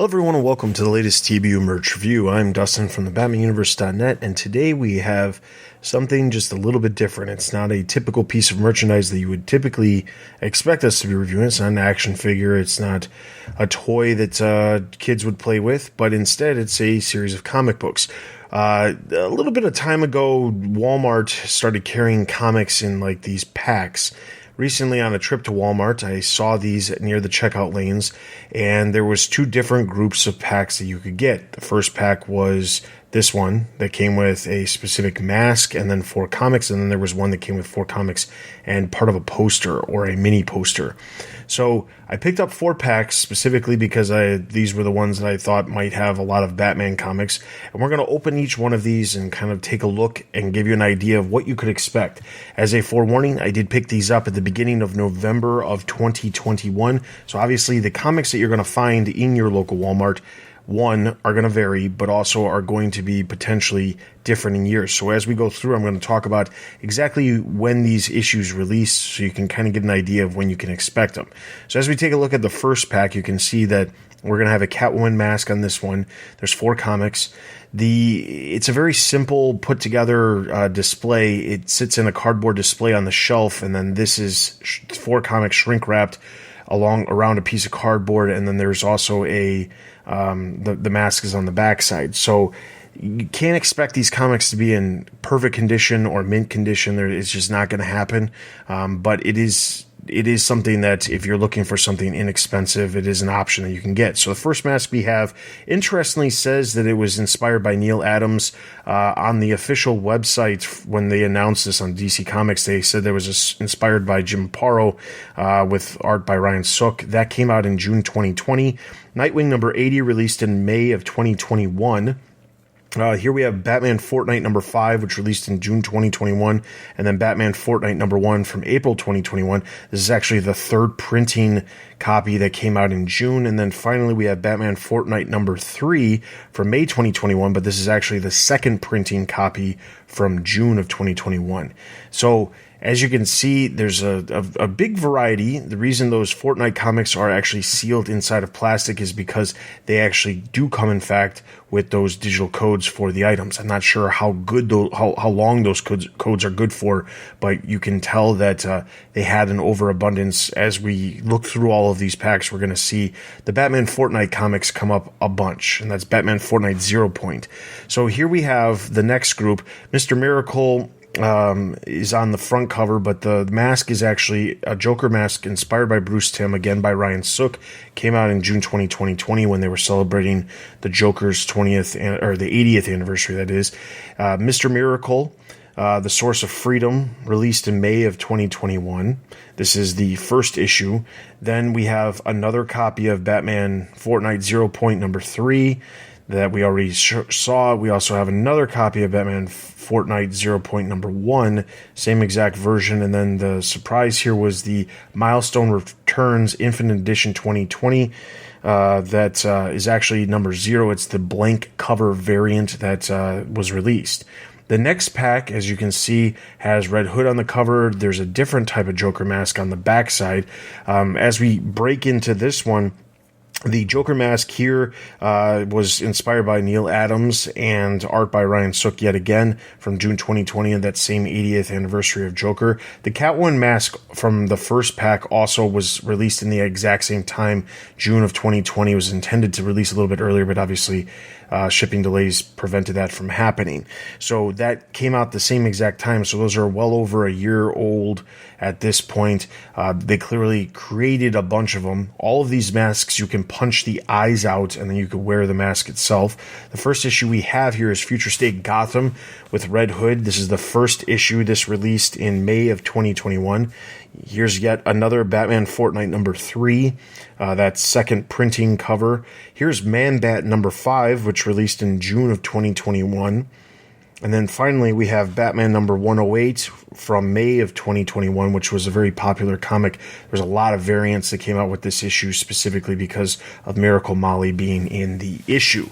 everyone, and welcome to the latest TBU merch review. I'm Dustin from the BatmanUniverse.net, and today we have something just a little bit different. It's not a typical piece of merchandise that you would typically expect us to be reviewing. It's not an action figure. It's not a toy that kids would play with, but instead it's a series of comic books. A little bit of time ago, Walmart started carrying comics in like these packs. Recently, on a trip to Walmart, I saw these near the checkout lanes, and there was two different groups of packs that you could get. The first pack was this one that came with a specific mask and then 4 comics, and then there was one that came with 4 comics and part of a poster or a mini poster. So I picked up 4 packs specifically because these were the ones that I thought might have a lot of Batman comics, and we're going to open each one of these and kind of take a look and give you an idea of what you could expect. As a forewarning, I did pick these up at the beginning of November of 2021, so obviously the comics that you're going to find in your local Walmart, one, are going to vary, but also are going to be potentially different in years. So as we go through, I'm going to talk about exactly when these issues release so you can kind of get an idea of when you can expect them. So as we take a look at the first pack, you can see that we're going to have a Catwoman mask on this one. There's 4 comics. It's a very simple put together display. It sits in a cardboard display on the shelf, and then this is 4 comics shrink wrapped around a piece of cardboard, and then there's also the mask is on the backside. So you can't expect these comics to be in perfect condition or mint condition. It's just not going to happen. But it is something that if you're looking for something inexpensive, it is an option that you can get. So the first mask we have, interestingly, says that it was inspired by Neil Adams. On the official website, when they announced this on DC Comics, they said it was inspired by Jim Aparo with art by Ryan Sook. That came out in June 2020. Nightwing number 80 released in May of 2021. Here we have Batman Fortnite number 5, which released in June 2021, and then Batman Fortnite number 1 from April 2021. This is actually the 3rd printing copy that came out in June, and then finally we have Batman Fortnite number 3 from May 2021, but this is actually the 2nd printing copy from June of 2021. So as you can see, there's a big variety. The reason those Fortnite comics are actually sealed inside of plastic is because they actually do come, in fact, with those digital codes for the items. I'm not sure how long those codes are good for, but you can tell that they had an overabundance. As we look through all of these packs, we're going to see the Batman Fortnite comics come up a bunch, and that's Batman Fortnite 0 Point. So here we have the next group. Mr. Miracle is on the front cover, but the mask is actually a Joker mask inspired by Bruce Timm, again by Ryan Sook. Came out in June 2020 when they were celebrating the Joker's 20th or the 80th anniversary. That is, Mr. Miracle, The Source of Freedom, released in May of 2021. This is the first issue. Then we have another copy of Batman Fortnite 0 Point number 3 that we already saw. We also have another copy of Batman Fortnite 0 Point number 1, same exact version, and then the surprise here was the Milestone Returns Infinite Edition 2020 that is actually number 0. It's the blank cover variant that was released. The next pack, as you can see, has Red Hood on the cover. There's a different type of Joker mask on the backside. As we break into this one, the Joker mask here was inspired by Neil Adams and art by Ryan Sook yet again from June 2020 and that same 80th anniversary of Joker. The Catwoman mask from the first pack also was released in the exact same time, June of 2020. It was intended to release a little bit earlier, but obviously shipping delays prevented that from happening. So that came out the same exact time. So those are well over a year old at this point. They clearly created a bunch of them. All of these masks, you can punch the eyes out and then you can wear the mask itself. The first issue we have here is Future State Gotham with Red Hood. This is the first issue. This released in May of 2021. Here's yet another Batman Fortnite number 3, that 2nd printing cover. Here's Man-Bat number 5, which released in June of 2021. And then finally, we have Batman number 108 from May of 2021, which was a very popular comic. There's a lot of variants that came out with this issue specifically because of Miracle Molly being in the issue.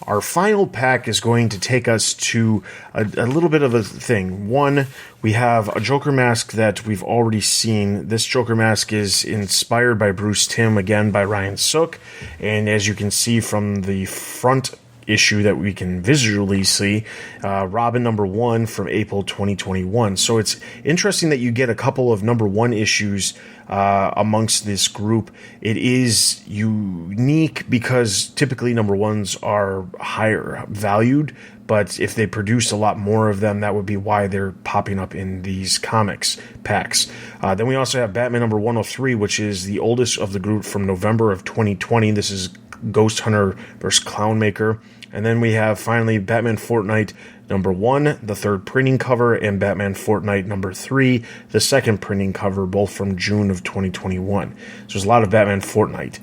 Our final pack is going to take us to a little bit of a thing. One, we have a Joker mask that we've already seen. This Joker mask is inspired by Bruce Timm, again by Ryan Sook. And as you can see from the front issue that we can visually see, Robin #1 from April 2021. So it's interesting that you get a couple of #1 issues amongst this group. It is unique because typically #1s are higher valued, but if they produced a lot more of them, that would be why they're popping up in these comics packs. Then we also have Batman #103, which is the oldest of the group from November of 2020. This is Ghost Hunter versus Clownmaker. And then we have finally Batman Fortnite #1, the third printing cover, and Batman Fortnite #3, the second printing cover, both from June of 2021. So there's a lot of Batman Fortnite.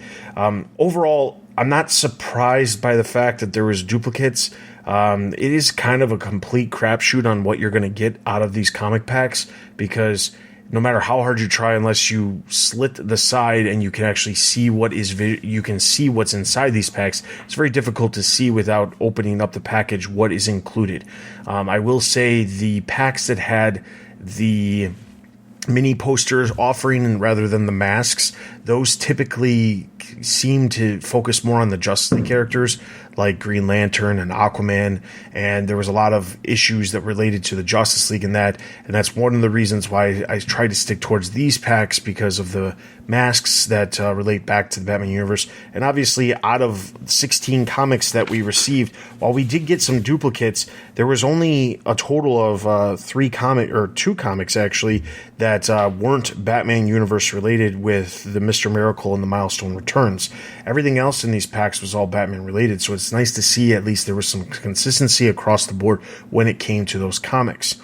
Overall, I'm not surprised by the fact that there was duplicates. It is kind of a complete crapshoot on what you're going to get out of these comic packs, because no matter how hard you try, unless you slit the side and you can actually see you can see what's inside these packs, it's very difficult to see without opening up the package what is included. I will say the packs that had the mini posters offering rather than the masks, those typically seem to focus more on the Justice League characters like Green Lantern and Aquaman, and there was a lot of issues that related to the Justice League in that, and that's one of the reasons why I tried to stick towards these packs, because of the masks that relate back to the Batman universe. And obviously, out of 16 comics that we received, while we did get some duplicates, there was only a total of 2 comics actually that weren't Batman universe related, with the Mr. Miracle and the Milestone Returns. Everything else in these packs was all Batman related, so it's nice to see at least there was some consistency across the board when it came to those comics.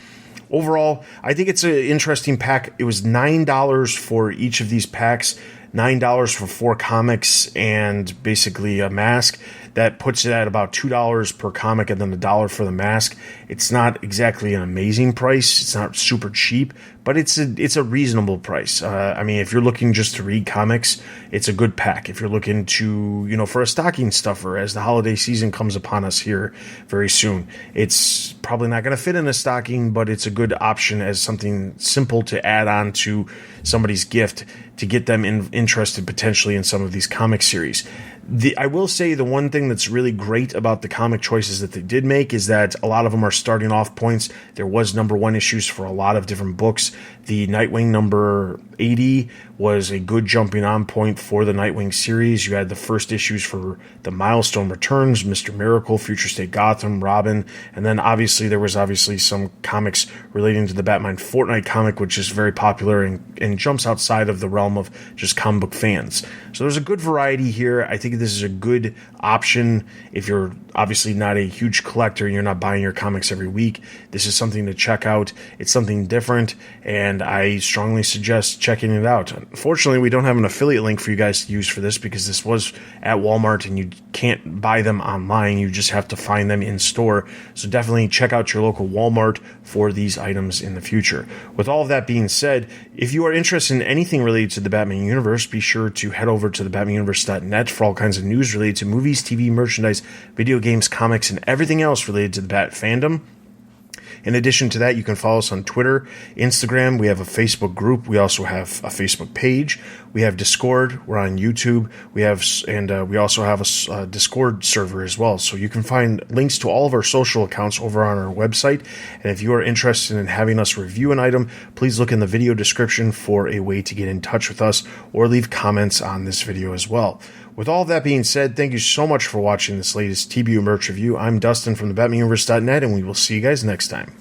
Overall, I think it's an interesting pack. It was $9 for each of these packs, $9 for 4 comics and basically a mask. That puts it at about $2 per comic and then $1 for the mask. It's not exactly an amazing price. It's not super cheap, but it's a reasonable price. I mean, if you're looking just to read comics, it's a good pack. If you're looking to, for a stocking stuffer as the holiday season comes upon us here very soon, it's probably not going to fit in a stocking, but it's a good option as something simple to add on to somebody's gift to get them interested potentially in some of these comic series. I will say the one thing that's really great about the comic choices that they did make is that a lot of them are starting off points. There was #1 issues for a lot of different books. The Nightwing number 80 was a good jumping on point for the Nightwing series. You had the first issues for the Milestone Returns, Mr. Miracle, Future State Gotham, Robin, and then there was some comics relating to the Batman Fortnite comic, which is very popular and jumps outside of the realm of just comic book fans. So there's a good variety here. I think this is a good option if you're obviously not a huge collector and you're not buying your comics every week. This is something to check out. It's something different, and I strongly suggest checking it out. Unfortunately, we don't have an affiliate link for you guys to use for this, because this was at Walmart and you can't buy them online. You just have to find them in store. So definitely check out your local Walmart for these items in the future. With all of that being said, if you are interested in anything related to the Batman universe, be sure to head over to thebatmanuniverse.net for all kinds of news related to movies, TV, merchandise, video games, comics, and everything else related to the Bat fandom. In addition to that, you can follow us on Twitter, Instagram. We have a Facebook group. We also have a Facebook page. We have Discord. We're on YouTube. We also have a Discord server as well. So you can find links to all of our social accounts over on our website. And if you are interested in having us review an item, please look in the video description for a way to get in touch with us or leave comments on this video as well. With all of that being said, thank you so much for watching this latest TBU merch review. I'm Dustin from thebatmanuniverse.net, and we will see you guys next time.